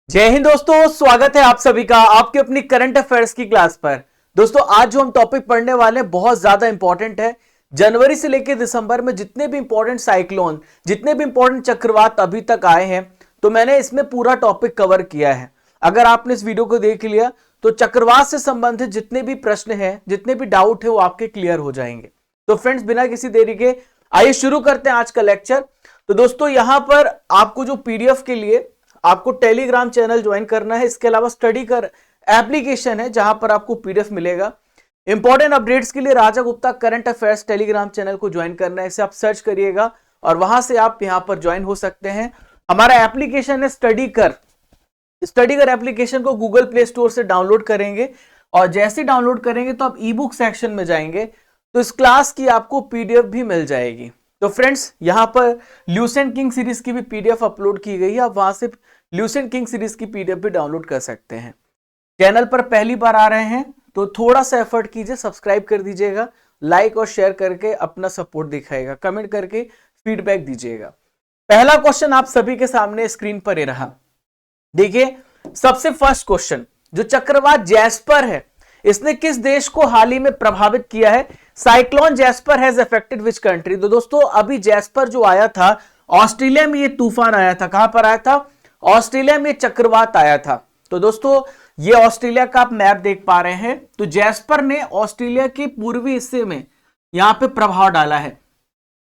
जय हिंद दोस्तों, स्वागत है आप सभी का आपके अपनी करंट अफेयर्स की क्लास पर। दोस्तों आज जो हम टॉपिक पढ़ने वाले हैं बहुत ज्यादा इंपॉर्टेंट है। जनवरी से लेकर दिसंबर में जितने भी इंपॉर्टेंट साइक्लोन, जितने भी इंपॉर्टेंट चक्रवात अभी तक आए हैं, तो मैंने इसमें पूरा टॉपिक कवर किया है। अगर आपने इस वीडियो को देख लिया तो चक्रवात से संबंधित जितने भी प्रश्न है, जितने भी डाउट है, वो आपके क्लियर हो जाएंगे। तो फ्रेंड्स बिना किसी देरी के आइए शुरू करते हैं आज का लेक्चर। तो दोस्तों यहां पर आपको जो पीडीएफ के लिए आपको टेलीग्राम चैनल ज्वाइन करना है, इसके अलावा स्टडी कर एप्लीकेशन है जहां पर आपको पीडीएफ मिलेगा। इंपॉर्टेंट अपडेट्स के लिए Raja Gupta current affairs Telegram channel को ज्वाइन करना है, इसे आप सर्च करिएगा और वहां से आप यहां पर ज्वाइन हो सकते हैं। हमारा एप्लीकेशन है स्टडी कर एप्लीकेशन को गूगल प्ले स्टोर से डाउनलोड करेंगे और जैसे डाउनलोड करेंगे तो आप ई बुक सेक्शन में जाएंगे तो इस क्लास की आपको पीडीएफ भी मिल जाएगी। तो फ्रेंड्स यहां पर ल्यूसेंट किंग सीरीज की भी पीडीएफ अपलोड की गई है, आप वहां से ल्यूसेंट किंग सीरीज की पीडीएफ भी डाउनलोड कर सकते हैं। चैनल पर पहली बार आ रहे हैं तो थोड़ा सा एफर्ट कीजिए, सब्सक्राइब कर दीजिएगा, लाइक और शेयर करके अपना सपोर्ट दिखाएगा, कमेंट करके फीडबैक दीजिएगा। पहला क्वेश्चन आप सभी के सामने स्क्रीन पर ही रहा। देखिए सबसे फर्स्ट क्वेश्चन, जो चक्रवात जैस्पर है इसने किस देश को हाल ही में प्रभावित किया है? Cyclone jasper has affected which country? तो दोस्तों अभी जैस्पर जो आया था ऑस्ट्रेलिया में, ये तूफान आया था। कहां पर आया था? ऑस्ट्रेलिया में चक्रवात आया था। तो दोस्तों ये ऑस्ट्रेलिया का आप मैप देख पा रहे हैं। तो जैस्पर ने ऑस्ट्रेलिया के पूर्वी हिस्से में यहां पे प्रभाव डाला है।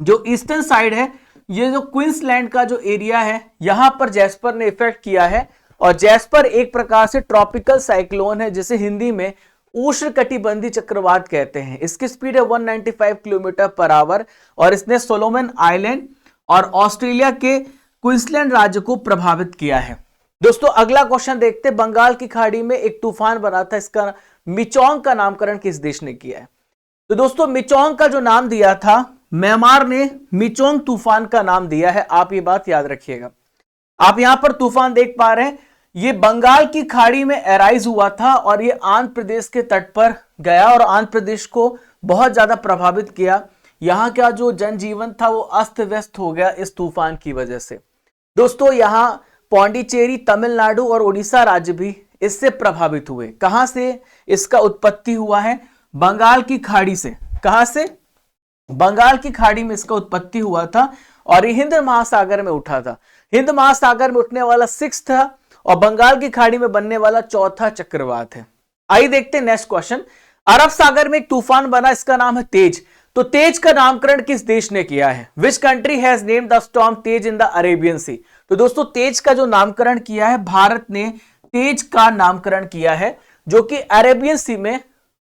जो ईस्टर्न साइड है, ये जो क्वींसलैंड का जो एरिया है, यहां पर जैस्पर ने इफेक्ट किया है। और जैस्पर एक प्रकार से ट्रॉपिकल साइक्लोन है, जिसे हिंदी में उष्णकटिबंधीय चक्रवात कहते हैं। इसकी स्पीड है 195 किलोमीटर पर आवर और इसने सोलोमन आइलैंड और ऑस्ट्रेलिया के क्वींसलैंड राज्य को प्रभावित किया है। दोस्तों अगला क्वेश्चन देखते हैं। बंगाल की खाड़ी में एक तूफान बना था, इसका मिचोंग का नामकरण किस देश ने किया है? तो दोस्तों मिचोंग का जो नाम दिया था, म्यांमार ने मिचोंग तूफान का नाम दिया है। आप ये बात याद रखिएगा। आप यहां पर तूफान देख पा रहे हैं, ये बंगाल की खाड़ी में एराइज हुआ था और ये आंध्र प्रदेश के तट पर गया और आंध्र प्रदेश को बहुत ज्यादा प्रभावित किया। यहां का जो जनजीवन था वो अस्त व्यस्त हो गया इस तूफान की वजह से। दोस्तों यहां पौंडीचेरी, तमिलनाडु और उड़ीसा राज्य भी इससे प्रभावित हुए। कहां से इसका उत्पत्ति हुआ है? बंगाल की खाड़ी से। कहां से? बंगाल की खाड़ी में इसका उत्पत्ति हुआ था और ये हिंद महासागर में उठा था। हिंद महासागर में उठने वाला 6th था और बंगाल की खाड़ी में बनने वाला 4था चक्रवात है। आइए देखते हैं नेक्स्ट क्वेश्चन। अरब सागर में एक तूफान बना, इसका नाम है तेज। तो तेज का नामकरण किस देश ने किया है? Which country has named the storm Tej in the Arabian Sea? तो दोस्तों तेज का जो नामकरण किया है, भारत ने तेज का नामकरण किया है, जो कि अरेबियन सी में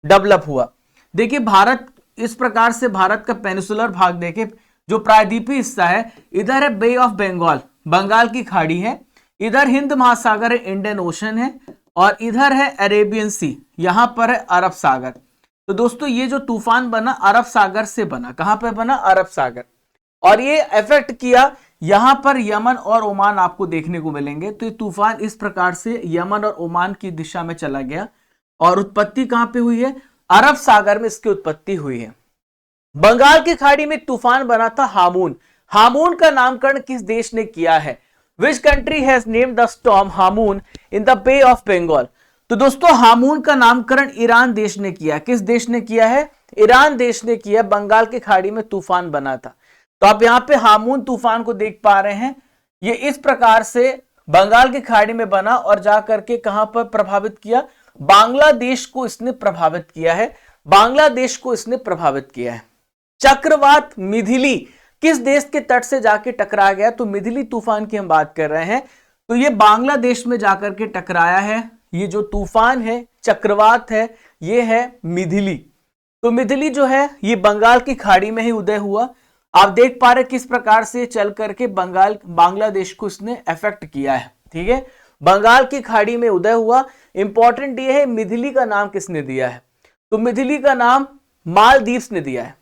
डेवलप हुआ। देखिए भारत इस प्रकार से, भारत का पेनिसुलर भाग देखे, जो प्रायद्वीपीय हिस्सा है, इधर है बे ऑफ बंगाल, बंगाल की खाड़ी है, इधर हिंद महासागर है, इंडियन ओशन है, और इधर है अरेबियन सी, यहां पर है अरब सागर। तो दोस्तों ये जो तूफान बना अरब सागर से बना। कहां पर बना? अरब सागर। और ये इफेक्ट किया यहां पर यमन और ओमान आपको देखने को मिलेंगे। तो ये तूफान इस प्रकार से यमन और ओमान की दिशा में चला गया और उत्पत्ति कहां पे हुई है? अरब सागर में इसकी उत्पत्ति हुई है। बंगाल की खाड़ी में तूफान बना था हामून। हामून का नामकरण किस देश ने किया है? Which country has named the storm Hamoon in the Bay of Bengal? तो दोस्तों हामून का नामकरण ईरान देश ने किया। किस देश ने किया है? ईरान देश ने किया। बंगाल की खाड़ी में तूफान बना था। तो आप यहां पे हामून तूफान को देख पा रहे हैं। ये इस प्रकार से बंगाल की खाड़ी में बना और जाकर के कहां पर प्रभावित किया? बांग्लादेश को इसने प्रभावित किया है। बांग्लादेश को इसने प्रभावित किया है। चक्रवात मिथिली किस देश के तट से जाके टकरा गया? तो मिथिली तूफान की हम बात कर रहे हैं। तो ये बांग्लादेश में जाकर के टकराया है। ये जो तूफान है, चक्रवात है, ये है मिथिली। तो मिथिली जो है ये बंगाल की खाड़ी में ही उदय हुआ। आप देख पा रहे किस प्रकार से चल करके बांग्लादेश को इसने अफेक्ट किया है। ठीक है, बंगाल की खाड़ी में उदय हुआ। इंपॉर्टेंट ये है मिथिली का नाम किसने दिया है? तो मिथिली का नाम मालदीव्स ने दिया है।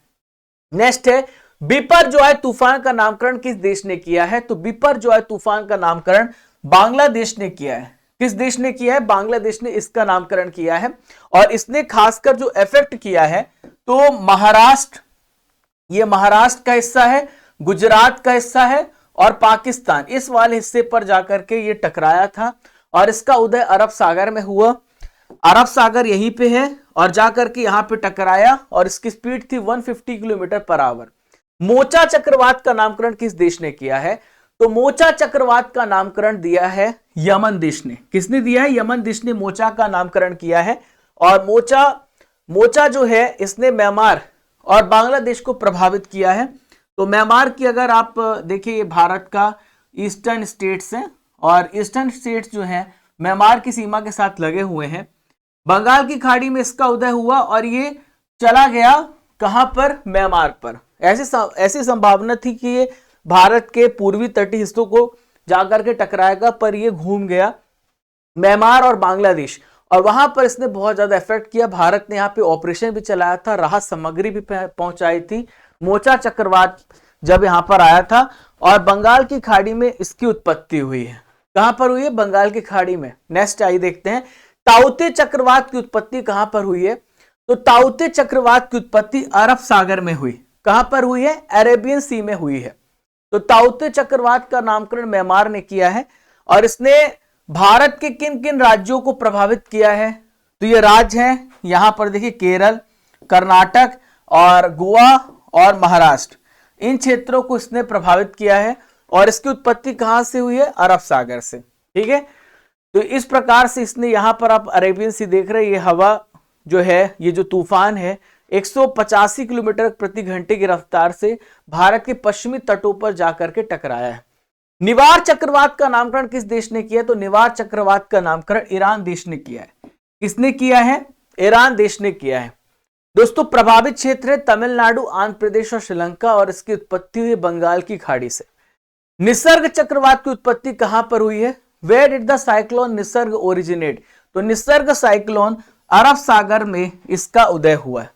नेक्स्ट है बिपरजॉय तूफान का नामकरण किस देश ने किया है? तो बिपरजॉय तूफान का नामकरण बांग्लादेश ने किया है। किस देश ने किया है? बांग्लादेश ने इसका नामकरण किया है। और इसने खासकर जो इफेक्ट किया है तो महाराष्ट्र, ये महाराष्ट्र का हिस्सा है, गुजरात का हिस्सा है और पाकिस्तान, इस वाले हिस्से पर जाकर के ये टकराया था और इसका उदय अरब सागर में हुआ। अरब सागर यहीं पे है और जाकर के यहां पे टकराया और इसकी स्पीड थी 150 किलोमीटर पर आवर। मोचा चक्रवात का नामकरण किस देश ने किया है? तो मोचा चक्रवात का नामकरण दिया है यमन देश ने। किसने दिया है? यमन देश ने मोचा का नामकरण किया है। और मोचा जो है इसने म्यांमार और बांग्लादेश को प्रभावित किया है। तो म्यांमार की अगर आप देखिए, ये भारत का ईस्टर्न स्टेट्स हैं और ईस्टर्न स्टेट्स जो हैं म्यांमार की सीमा के साथ लगे हुए हैं। बंगाल की खाड़ी में इसका उदय हुआ और ये चला गया कहां पर? म्यांमार पर। ऐसी संभावना थी कि ये भारत के पूर्वी तटीय हिस्सों को जाकर के टकराएगा, पर ये घूम गया म्यांमार और बांग्लादेश और वहां पर इसने बहुत ज्यादा इफेक्ट किया। भारत ने यहाँ पे ऑपरेशन भी चलाया था, राहत सामग्री भी पहुंचाई थी। मोचा चक्रवात जब यहाँ पर आया था और बंगाल की खाड़ी में इसकी उत्पत्ति हुई है। कहां पर हुई है? बंगाल की खाड़ी में। नेक्स्ट आइए देखते हैं, ताउते चक्रवात की उत्पत्ति कहां पर हुई है? तो ताउते चक्रवात की उत्पत्ति अरब सागर में हुई। कहां पर हुई है? अरेबियन सी में हुई है। तो ताउते चक्रवात का नामकरण म्यांमार ने किया है और इसने भारत के किन किन राज्यों को प्रभावित किया है? तो ये राज्य हैं यहां पर देखिए, केरल, कर्नाटक और गोवा और महाराष्ट्र। इन क्षेत्रों को इसने प्रभावित किया है और इसकी उत्पत्ति कहां से हुई है? अरब सागर से। ठीक है, तो इस प्रकार से इसने यहां पर आप अरेबियन सी देख रहे हैं, ये हवा जो है, ये जो तूफान है 185 किलोमीटर प्रति घंटे की रफ्तार से भारत के पश्चिमी तटों पर जाकर के टकराया है। निवार चक्रवात का नामकरण किस देश ने किया? तो निवार चक्रवात का नामकरण ईरान देश ने किया है। किसने किया है? ईरान देश ने किया है। दोस्तों, प्रभावित क्षेत्र है तमिलनाडु, आंध्र प्रदेश और श्रीलंका और इसकी उत्पत्ति हुई बंगाल की खाड़ी से। निसर्ग चक्रवात की उत्पत्ति कहां पर हुई है? Where did the cyclone Nisarga originate? तो निसर्ग साइक्लोन अरब सागर में इसका उदय हुआ है।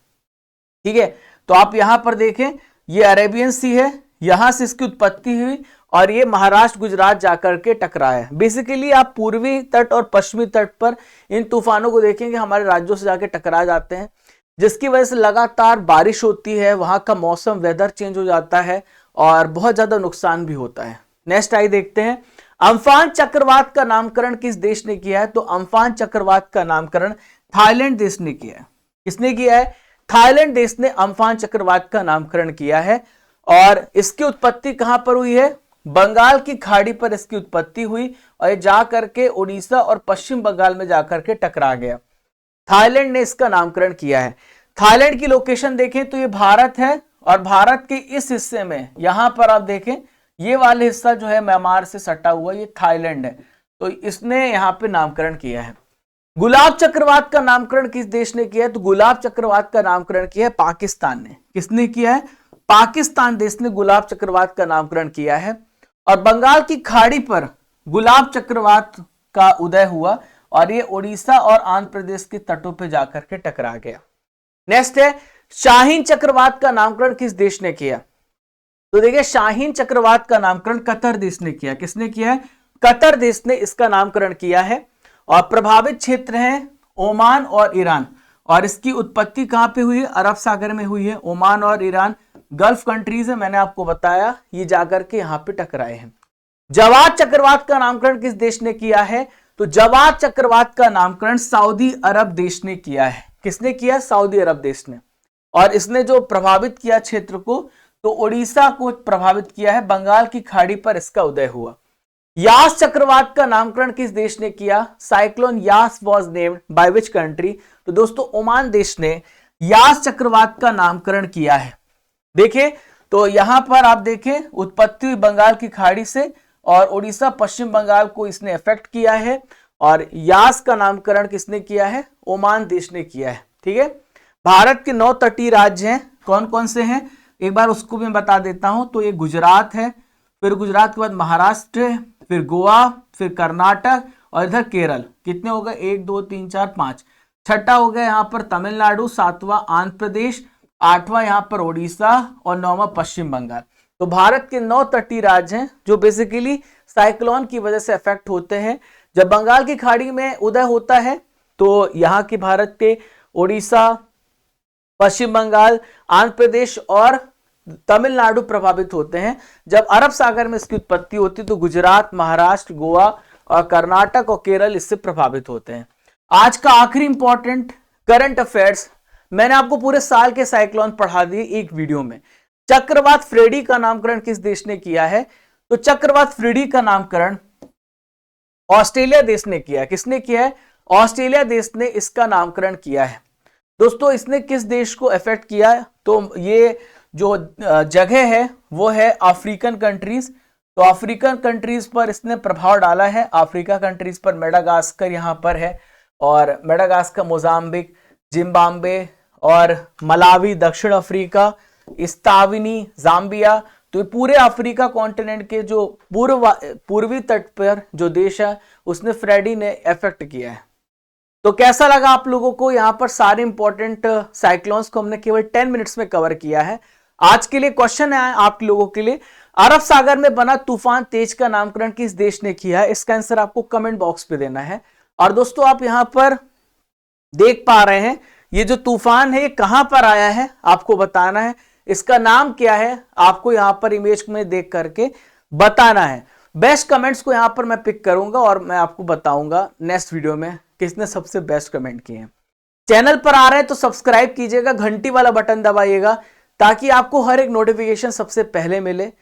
ठीक है, तो आप यहां पर देखें, ये अरेबियन सी है, यहां से इसकी उत्पत्ति हुई और ये महाराष्ट्र गुजरात जाकर के टकराया। बेसिकली आप पूर्वी तट और पश्चिमी तट पर इन तूफानों को देखेंगे, हमारे राज्यों से जाके टकरा जाते हैं, जिसकी वजह से लगातार बारिश होती है, वहां का मौसम वेदर चेंज हो जाता है और बहुत ज्यादा नुकसान भी होता है। नेक्स्ट आइए देखते हैं, अम्फान चक्रवात का नामकरण किस देश ने किया है? तो अम्फान चक्रवात का नामकरण थाईलैंड देश ने किया है। किसने किया है? थाईलैंड देश ने अम्फान चक्रवात का नामकरण किया है और इसकी उत्पत्ति कहां पर हुई है? बंगाल की खाड़ी पर इसकी उत्पत्ति हुई और ये जाकर के उड़ीसा और पश्चिम बंगाल में जाकर के टकरा गया। थाईलैंड ने इसका नामकरण किया है। थाईलैंड की लोकेशन देखें तो ये भारत है और भारत के इस हिस्से में यहां पर आप देखें, ये वाला हिस्सा जो है म्यांमार से सटा हुआ, ये थाईलैंड है। तो इसने यहां पे नामकरण किया है। गुलाब चक्रवात का नामकरण किस देश ने किया है? तो गुलाब चक्रवात का नामकरण किया है पाकिस्तान ने। किसने किया है? पाकिस्तान देश ने गुलाब चक्रवात का नामकरण किया है और बंगाल की खाड़ी पर गुलाब चक्रवात का उदय हुआ और ये उड़ीसा और आंध्र प्रदेश के तटों पर जाकर के टकरा गया। नेक्स्ट है, शाहीन चक्रवात का नामकरण किस देश ने किया? तो देखिए, शाहीन चक्रवात का नामकरण कतर देश ने किया। किसने किया है? कतर देश ने इसका नामकरण किया है और प्रभावित क्षेत्र हैं ओमान और ईरान और इसकी उत्पत्ति कहां पे हुई है? अरब सागर में हुई है। ओमान और ईरान गल्फ कंट्रीज है, मैंने आपको बताया, ये जाकर के यहां पे टकराए हैं। जवाद चक्रवात का नामकरण किस देश ने किया है? तो जवाद चक्रवात का नामकरण सऊदी अरब देश ने किया है। किसने किया? सऊदी अरब देश ने। और इसने जो प्रभावित किया क्षेत्र को, तो उड़ीसा को प्रभावित किया है। बंगाल की खाड़ी पर इसका उदय हुआ। यास चक्रवात का नामकरण किस देश ने किया? Cyclone Yaas was named by which country? तो दोस्तों, ओमान देश ने यास चक्रवात का नामकरण किया है। देखिए, तो यहां पर आप देखें, उत्पत्ति हुई बंगाल की खाड़ी से और उड़ीसा पश्चिम बंगाल को इसने इफेक्ट किया है और यास का नामकरण किसने किया है? ओमान देश ने किया है। ठीक है, भारत के 9 तटीय राज्य हैं। कौन कौन से हैं एक बार उसको भी बता देता हूं। तो ये गुजरात है, फिर गुजरात के बाद महाराष्ट्र है, फिर गोवा, फिर कर्नाटक और इधर केरल। कितने हो गए? 1 2 3 4 5। छठा हो गया यहाँ पर तमिलनाडु, 7वां आंध्र प्रदेश, 8वां यहाँ पर ओडिशा और 9वां पश्चिम बंगाल। तो भारत के 9 तटीय राज्य हैं जो बेसिकली साइक्लोन की वजह से अफेक्ट होते हैं। जब बंगाल की खाड़ी में उदय होता है तो यहाँ की भारत के ओडिशा, पश्चिम बंगाल, आंध्र प्रदेश और तमिलनाडु प्रभावित होते हैं। जब अरब सागर में इसकी उत्पत्ति होती है तो गुजरात, महाराष्ट्र, गोवा और कर्नाटक और केरल इससे प्रभावित होते हैं। आज का आखिरी इंपॉर्टेंट करंट अफेयर्स, मैंने आपको पूरे साल के साइक्लोन पढ़ा दिए एक वीडियो में। चक्रवात फ्रेडी का नामकरण किस देश ने किया है? तो चक्रवात फ्रेडी का नामकरण ऑस्ट्रेलिया देश ने किया है। किसने किया है? ऑस्ट्रेलिया देश ने इसका नामकरण किया है। दोस्तों इसने किस देश को इफेक्ट किया है? तो ये जो जगह है वो है अफ्रीकन कंट्रीज। तो अफ्रीकन कंट्रीज पर इसने प्रभाव डाला है। अफ्रीका कंट्रीज पर मेडागास्कर यहां पर है, और मेडागास्कर, मोजाम्बिक, जिम्बाब्वे और मलावी, दक्षिण अफ्रीका, इस्ताविनी, जाम्बिया, तो पूरे अफ्रीका कॉन्टिनेंट के जो पूर्वी तट पर जो देश है उसने फ्रेडी ने इफेक्ट किया है। तो कैसा लगा आप लोगों को? यहां पर सारे इंपॉर्टेंट साइक्लोन्स को हमने केवल 10 मिनट्स में कवर किया है। आज के लिए क्वेश्चन है आप लोगों के लिए, अरब सागर में बना तूफान तेज का नामकरण किस देश ने किया है? इसका आंसर आपको कमेंट बॉक्स पे देना है। और दोस्तों आप यहां पर देख पा रहे हैं ये जो तूफान है ये कहां पर आया है आपको बताना है, इसका नाम क्या है आपको यहां पर इमेज में देख करके बताना है। बेस्ट कमेंट्स को यहां पर मैं पिक करूंगा और मैं आपको बताऊंगा नेक्स्ट वीडियो में किसने सबसे बेस्ट कमेंट किए हैं। चैनल पर आ रहे हैं तो सब्सक्राइब कीजिएगा, घंटी वाला बटन दबाइएगा ताकि आपको हर एक नोटिफिकेशन सबसे पहले मिले।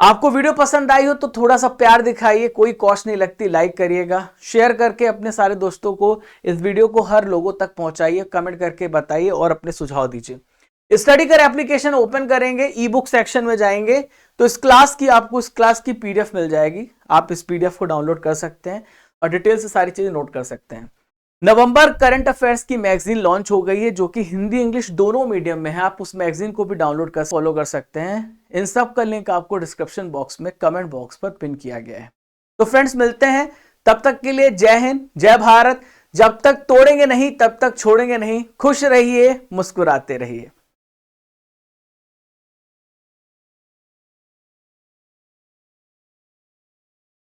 आपको वीडियो पसंद आई हो तो थोड़ा सा प्यार दिखाइए, कोई कॉस्ट नहीं लगती, लाइक करिएगा, शेयर करके अपने सारे दोस्तों को इस वीडियो को हर लोगों तक पहुंचाइए, कमेंट करके बताइए और अपने सुझाव दीजिए। स्टडी कर एप्लीकेशन ओपन करेंगे, ई बुक सेक्शन में जाएंगे तो इस क्लास की पीडीएफ मिल जाएगी। आप इस पीडीएफ को डाउनलोड कर सकते हैं और डिटेल से सारी चीजें नोट कर सकते हैं। नवंबर करंट अफेयर्स की मैगजीन लॉन्च हो गई है जो कि हिंदी इंग्लिश दोनों मीडियम में है। आप उस मैगजीन को भी डाउनलोड कर फॉलो कर सकते हैं। इन सब का लिंक आपको डिस्क्रिप्शन बॉक्स में कमेंट बॉक्स पर पिन किया गया है। तो फ्रेंड्स मिलते हैं, तब तक के लिए जय हिंद, जय भारत। जब तक तोड़ेंगे नहीं तब तक छोड़ेंगे नहीं। खुश रहिए, मुस्कुराते रहिए।